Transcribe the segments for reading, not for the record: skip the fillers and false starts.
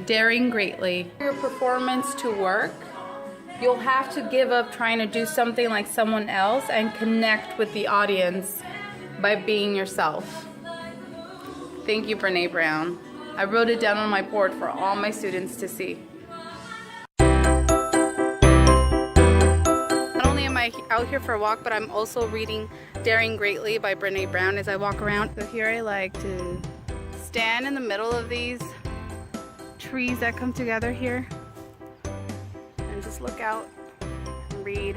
daring greatly. Your performance to work, you'll have to give up trying to do something like someone else and connect with the audience by being yourself. Thank you, Brené Brown. I wrote it down on my board for all my students to see. Not only am I out here for a walk, but I'm also reading Daring Greatly by Brené Brown as I walk around. So here I like to stand in the middle of these trees that come together here and just look out and read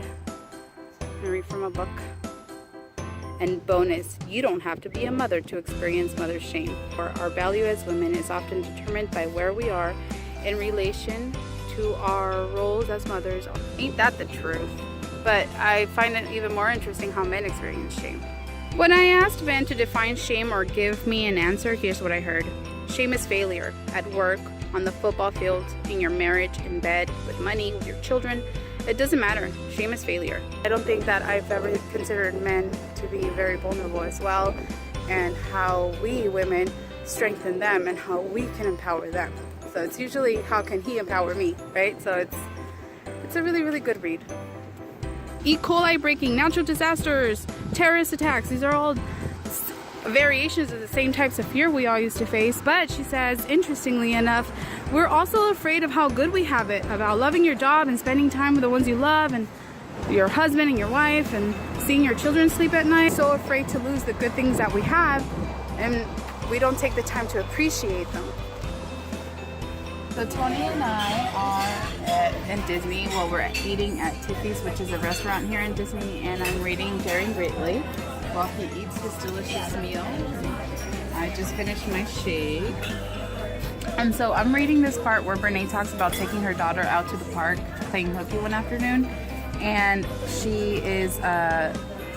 from a book. And bonus, you don't have to be a mother to experience mother's shame. Our value as women is often determined by where we are in relation to our roles as mothers. Ain't that the truth? But I find it even more interesting how men experience shame. When I asked Ben to define shame or give me an answer, here's what I heard. Shame is failure at work, on the football field, in your marriage, in bed, with money, with your children. It doesn't matter. Shame is failure. I don't think that I've ever considered men to be very vulnerable as well, and how we women strengthen them and how we can empower them. So it's usually how can he empower me, right? So it's a really, really good read. E. coli breaking, natural disasters, terrorist attacks. These are all variations of the same types of fear we all used to face. But she says, interestingly enough, we're also afraid of how good we have it, about loving your job and spending time with the ones you love and your husband and your wife and seeing your children sleep at night. So afraid to lose the good things that we have, and we don't take the time to appreciate them. So Tony and I are in Disney. Well, we're eating at Tiffy's, which is a restaurant here in Disney, and I'm reading Daring Greatly while he eats his delicious meal. I just finished my shake. And so I'm reading this part where Brene talks about taking her daughter out to the park playing hooky one afternoon, and she is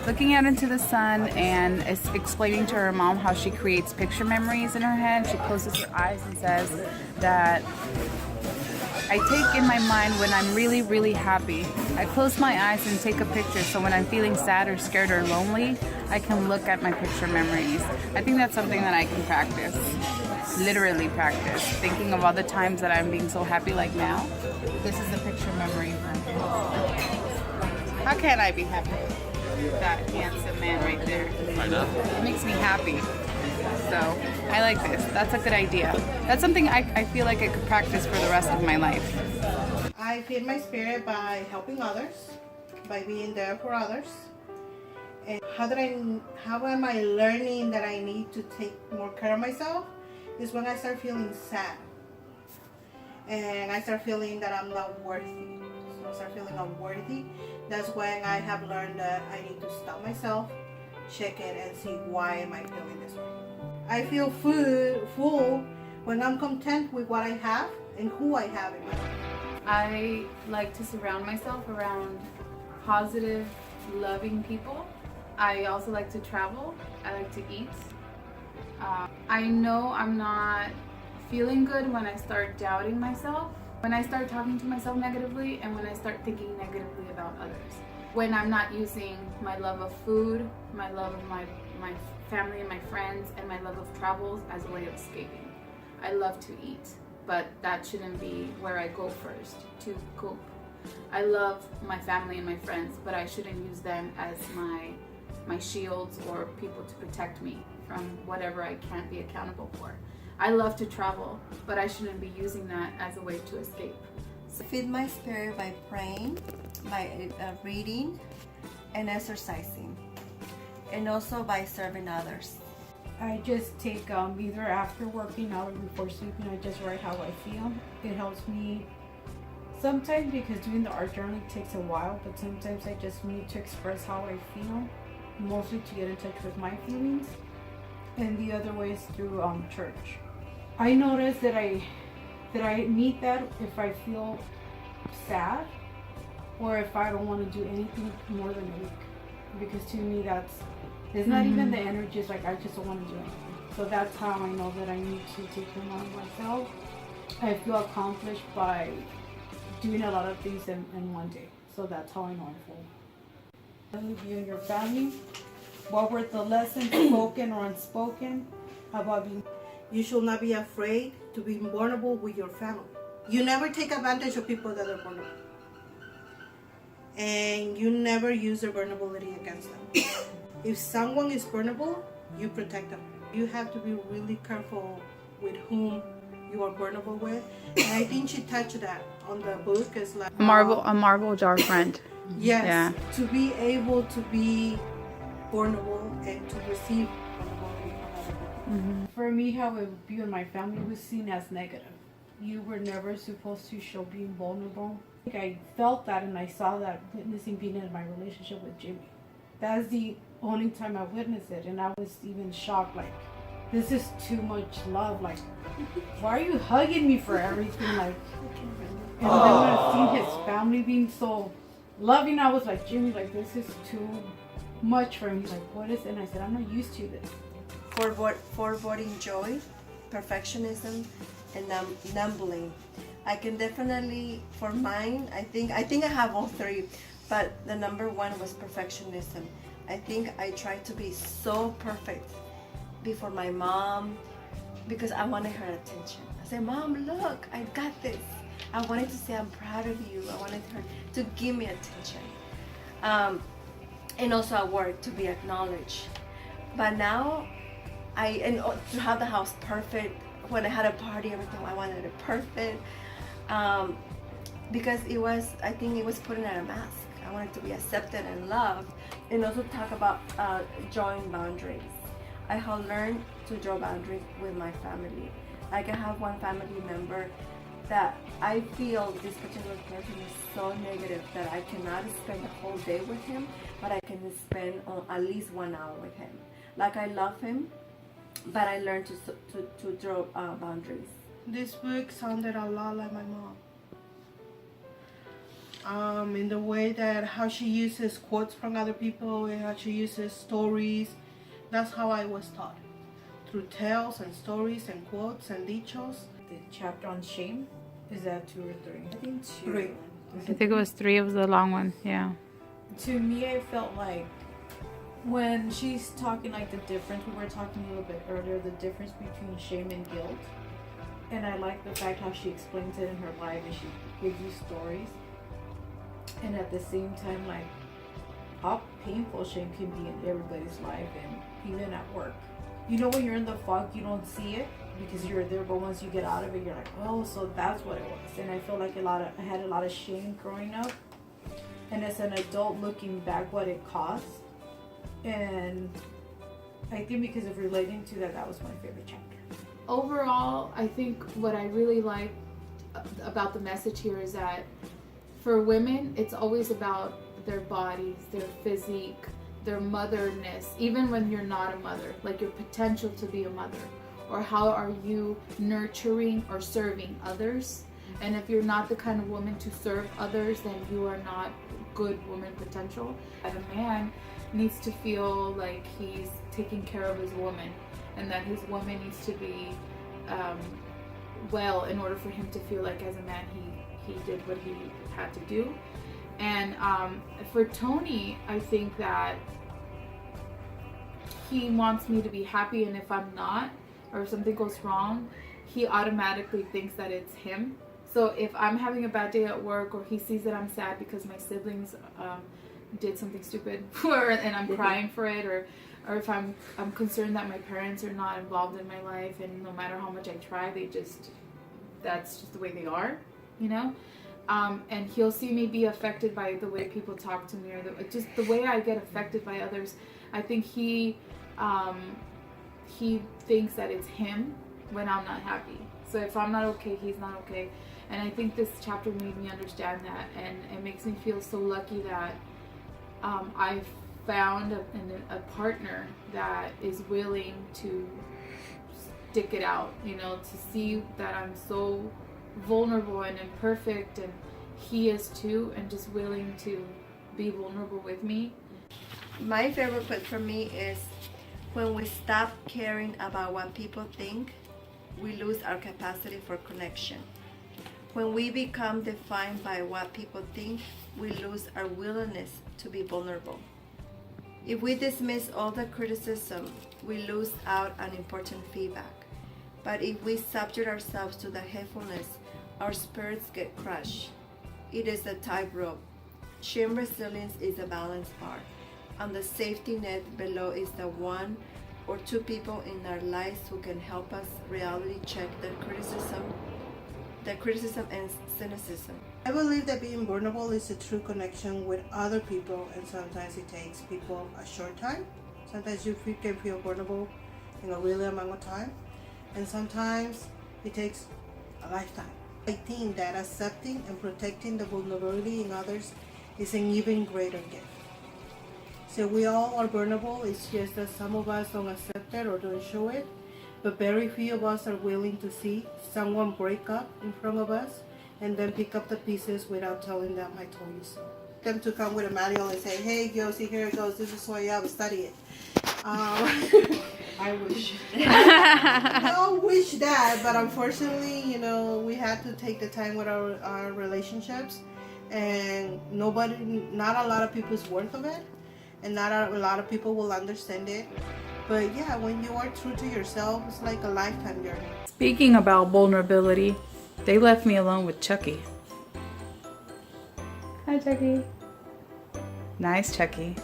looking out into the sun and is explaining to her mom how she creates picture memories in her head. She closes her eyes and says that I take in my mind when I'm really, really happy. I close my eyes and take a picture, so when I'm feeling sad or scared or lonely, I can look at my picture memories. I think that's something that I can practice, literally practice. Thinking of all the times that I'm being so happy like now. This is a picture memory. How can I be happy? That handsome man right there. I know. It makes me happy. So I like this. That's a good idea. That's something I feel like I could practice for the rest of my life. I feed my spirit by helping others, by being there for others. And how am I learning that I need to take more care of myself? Is when I start feeling sad. And I start feeling that I'm not worthy. So I start feeling unworthy. That's when I have learned that I need to stop myself, check it, and see why am I feeling this way. I feel full when I'm content with what I have and who I have in my life. I like to surround myself around positive, loving people. I also like to travel. I like to eat. I know I'm not feeling good when I start doubting myself, when I start talking to myself negatively, and when I start thinking negatively about others. When I'm not using my love of food, my love of my family and my friends, and my love of travels as a way of escaping. I love to eat, but that shouldn't be where I go first to cope. I love my family and my friends, but I shouldn't use them as my shields or people to protect me from whatever I can't be accountable for. I love to travel, but I shouldn't be using that as a way to escape. Feed my spirit by praying, by reading and exercising, and also by serving others. I just take either after working out or before sleeping, I just write how I feel. It helps me sometimes because doing the art journal takes a while, but sometimes I just need to express how I feel, mostly to get in touch with my feelings. And the other way is through church. I notice that I need that if I feel sad or if I don't want to do anything more than a week, because to me it's not even the energy. It's like I just don't want to do anything. So that's how I know that I need to take care of myself. I feel accomplished by doing a lot of things in one day. So that's how I know I'm full. You and your family, what were the lessons spoken or unspoken about being? You should not be afraid to be vulnerable with your family. You never take advantage of people that are vulnerable. And you never use their vulnerability against them. If someone is vulnerable, you protect them. You have to be really careful with whom you are vulnerable with. And I think she touched that on the book. It's like A marble jar friend. yes, Yeah. to be able to be vulnerable and to receive vulnerability from other people. For me, how it would be in my family was seen as negative. You were never supposed to show being vulnerable. I think I felt that and I saw that witnessing being in my relationship with Jimmy. That's the only time I witnessed it, and I was even shocked, like, this is too much love. Like, why are you hugging me for everything? Like, and then when I seen his family being so loving, I was like, Jimmy, like, this is too much for me. He's like, what is it? And I said, I'm not used to this. Foreboding joy, perfectionism, and numbling. I can definitely, for mine, I think I have all three, but the number one was perfectionism. I think I tried to be so perfect before my mom because I wanted her attention. I said, Mom, look, I got this. I wanted to say I'm proud of you. I wanted her to give me attention. And also at work, to be acknowledged. But now, to have the house perfect, when I had a party, everything, I wanted it perfect. Because I think it was putting on a mask. I wanted to be accepted and loved. And also talk about drawing boundaries. I have learned to draw boundaries with my family. Like I have one family member that I feel this particular person is so negative that I cannot spend the whole day with him, but I can spend at least 1 hour with him. Like I love him, but I learned to draw boundaries. This book sounded a lot like my mom. In the way that how she uses quotes from other people and how she uses stories. That's how I was taught. Through tales and stories and quotes and dichos. The chapter on shame, is that 2 or 3? I think 2. Three. I think it was 3. It was the long one. Yeah. To me, I felt like when she's talking, like the difference, we were talking a little bit earlier, the difference between shame and guilt. And I like the fact how she explains it in her life and she gives you stories. And at the same time, like, how painful shame can be in everybody's life and even at work. You know, when you're in the fog, you don't see it because you're there, but once you get out of it, you're like, oh, so that's what it was. And I feel like I had a lot of shame growing up. And as an adult, looking back, what it cost. And I think because of relating to that, that was my favorite chapter. Overall, I think what I really like about the message here is that for women, it's always about their bodies, their physique, their motherness, even when you're not a mother, like your potential to be a mother, or how are you nurturing or serving others. And if you're not the kind of woman to serve others, then you are not good woman potential. And a man needs to feel like he's taking care of his woman, and that his woman needs to be well in order for him to feel like as a man he did what he had to do. And for Tony, I think that he wants me to be happy, and if I'm not, or if something goes wrong, he automatically thinks that it's him. So if I'm having a bad day at work, or he sees that I'm sad because my siblings did something stupid, and I'm crying for it, or if I'm concerned that my parents are not involved in my life, and no matter how much I try, that's just the way they are, you know. And he'll see me be affected by the way people talk to me, or just the way I get affected by others. I think he thinks that it's him when I'm not happy. So if I'm not okay, he's not okay. And I think this chapter made me understand that, and it makes me feel so lucky that I've found a partner that is willing to stick it out, you know, to see that I'm so vulnerable and imperfect, and he is too, and just willing to be vulnerable with me. My favorite quote for me is, when we stop caring about what people think, we lose our capacity for connection. When we become defined by what people think, we lose our willingness to be vulnerable. If we dismiss all the criticism, we lose out on important feedback. But if we subject ourselves to the heaviness, our spirits get crushed. It is a tightrope. Shame resilience is a balance part, and the safety net below is the one or two people in our lives who can help us reality check the criticism and cynicism. I believe that being vulnerable is a true connection with other people, and sometimes it takes people a short time. Sometimes you can feel vulnerable in a really amount of time, and sometimes it takes a lifetime. I think that accepting and protecting the vulnerability in others is an even greater gift. So we all are vulnerable, it's just that some of us don't accept it or don't show it, but very few of us are willing to see someone break up in front of us and then pick up the pieces without telling them, I told you so. Them to come with a manual and say, hey, Josie, here it goes, this is why you have to study it. I wish. We all wish that, but unfortunately, we had to take the time with our relationships, and not a lot of people's worth of it, and not a lot of people will understand it. But yeah, when you are true to yourself, it's like a lifetime journey. Speaking about vulnerability, they left me alone with Chucky. Hi, Chucky. Nice, Chucky.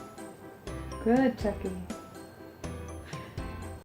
Good, Chucky.